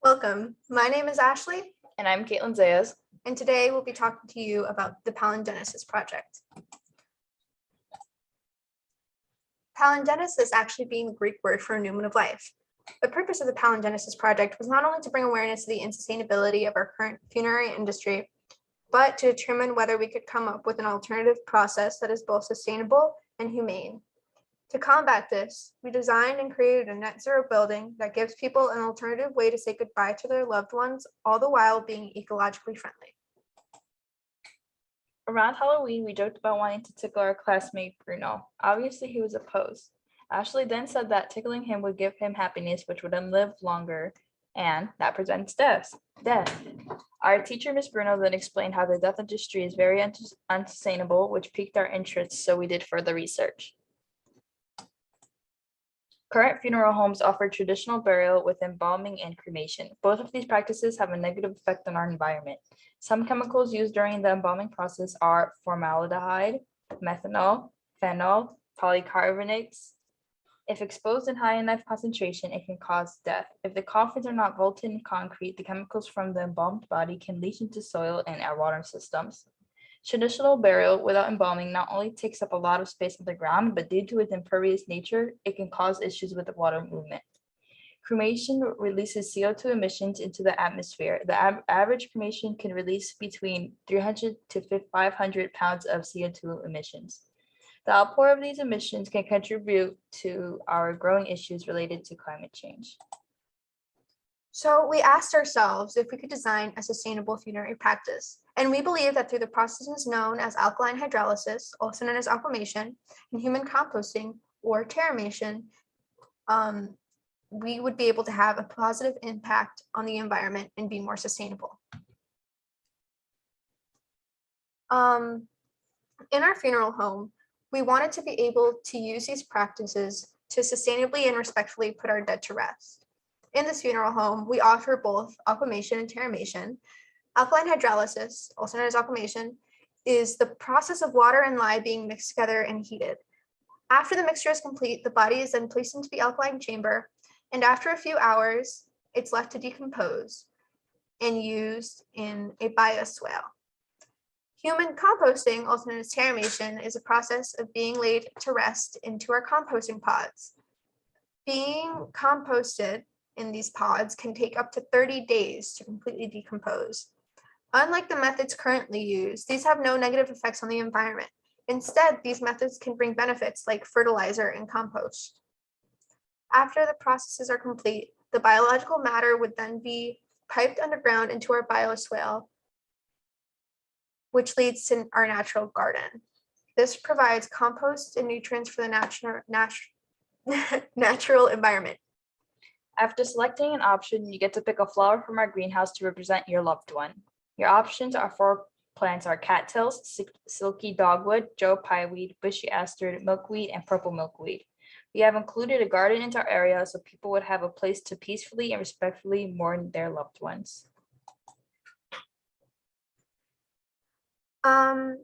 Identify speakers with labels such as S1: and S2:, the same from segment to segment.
S1: Welcome. My name is Ashley,
S2: And I'm Caitlin Zayas.
S1: and today we'll be talking to you about the Palingenesis Project. Palingenesis actually being the Greek word for renewal of life. The purpose of the Palingenesis Project was not only to bring awareness to the insustainability of our current funerary industry, but to determine whether we could come up with an alternative process that is both sustainable and humane. To combat this, we designed and created a net zero building that gives people an alternative way to say goodbye to their loved ones, all the while being ecologically friendly.
S2: Around Halloween, we joked about wanting to tickle our classmate Bruno. Obviously, he was opposed. Ashley then said that tickling him would give him happiness, which would then live longer, and that prevents death. Our teacher, Miss Bruno, then explained how the death industry is very unsustainable, which piqued our interest, so we did further research. Current funeral homes offer traditional burial with embalming and cremation. Both of these practices have a negative effect on our environment. Some chemicals used during the embalming process are formaldehyde, methanol, phenol, polycarbonates. If exposed in high enough concentration, it can cause death. If the coffins are not vaulted in concrete, the chemicals from the embalmed body can leach into soil and our water systems. Traditional burial without embalming not only takes up a lot of space on the ground, but due to its impervious nature, it can cause issues with the water movement. Cremation releases CO2 emissions into the atmosphere. The average cremation can release between 300 to 500 pounds of CO2 emissions. The outpour of these emissions can contribute to our growing issues related to climate change.
S1: So we asked ourselves if we could design a sustainable funerary practice. And we believe that through the processes known as alkaline hydrolysis, also known as aquamation, and human composting or terramation, we would be able to have a positive impact on the environment and be more sustainable. In our funeral home, we wanted to be able to use these practices to sustainably and respectfully put our dead to rest. In this funeral home, we offer both aquamation and terramation. Alkaline hydrolysis, also known as aquamation, is the process of water and lye being mixed together and heated. After the mixture is complete, the body is then placed into the alkaline chamber, and after a few hours, it's left to decompose and used in a bioswale. Human composting, also known as terramation, is a process of being laid to rest into our composting pods. Being composted in these pods can take up to 30 days to completely decompose. Unlike the methods currently used, these have no negative effects on the environment. Instead, these methods can bring benefits like fertilizer and compost. After the processes are complete, the biological matter would then be piped underground into our bioswale, which leads to our natural garden. This provides compost and nutrients for the natural environment.
S2: After selecting an option, you get to pick a flower from our greenhouse to represent your loved one. Your options for plants are cattails, silky dogwood, Joe pieweed, bushy aster, milkweed, and purple milkweed. We have included a garden into our area so people would have a place to peacefully and respectfully mourn their loved ones.
S1: Another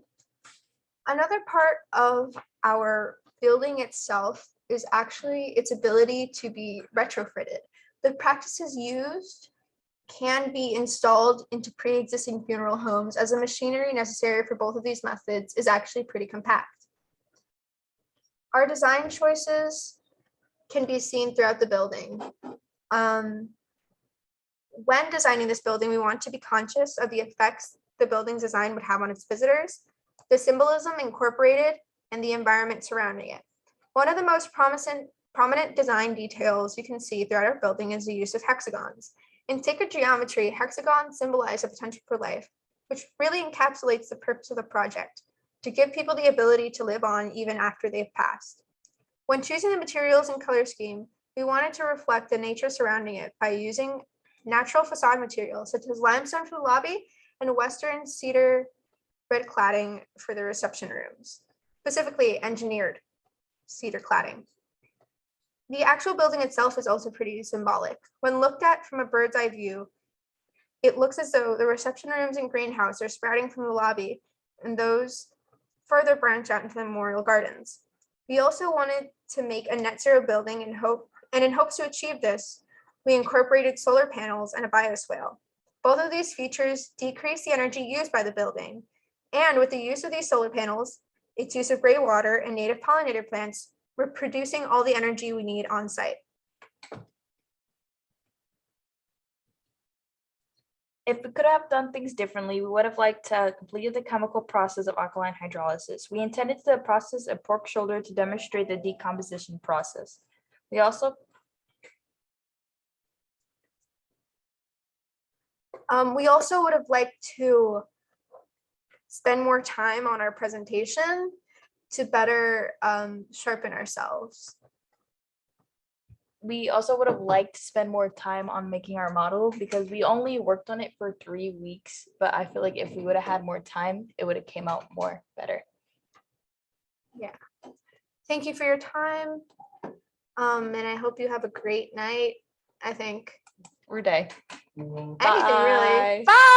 S1: part of our building itself is actually its ability to be retrofitted. The practices used can be installed into pre-existing funeral homes, as the machinery necessary for both of these methods is actually pretty compact. Our design choices can be seen throughout the building. When designing this building, we want to be conscious of the effects the building's design would have on its visitors, the symbolism incorporated, and the environment surrounding it. One of the most prominent design details you can see throughout our building is the use of hexagons. In sacred geometry, hexagons symbolize the potential for life, which really encapsulates the purpose of the project, to give people the ability to live on even after they've passed. When choosing the materials and color scheme, we wanted to reflect the nature surrounding it by using natural facade materials such as limestone for the lobby and Western cedar red cladding for the reception rooms, specifically engineered cedar cladding. The actual building itself is also pretty symbolic. When looked at from a bird's eye view, it looks as though the reception rooms and greenhouse are sprouting from the lobby, and those further branch out into the memorial gardens. We also wanted to make a net zero building in hopes to achieve this, We incorporated solar panels and a bioswale. Both of these features decrease the energy used by the building. And with the use of these solar panels, its use of gray water and native pollinator plants, we're producing all the energy we need on site.
S2: If we could have done things differently, we would have liked to complete the chemical process of alkaline hydrolysis. We intended to process a pork shoulder to demonstrate the decomposition process. We also
S1: would have liked to spend more time on our presentation to better sharpen ourselves.
S2: We also would have liked to spend more time on making our model because we only worked on it for 3 weeks, but I feel like if we would have had more time, it would have came out more better.
S1: Yeah. Thank you for your time. And I hope you have a great night. I think.
S2: Or day.
S1: Anything really.
S2: Bye.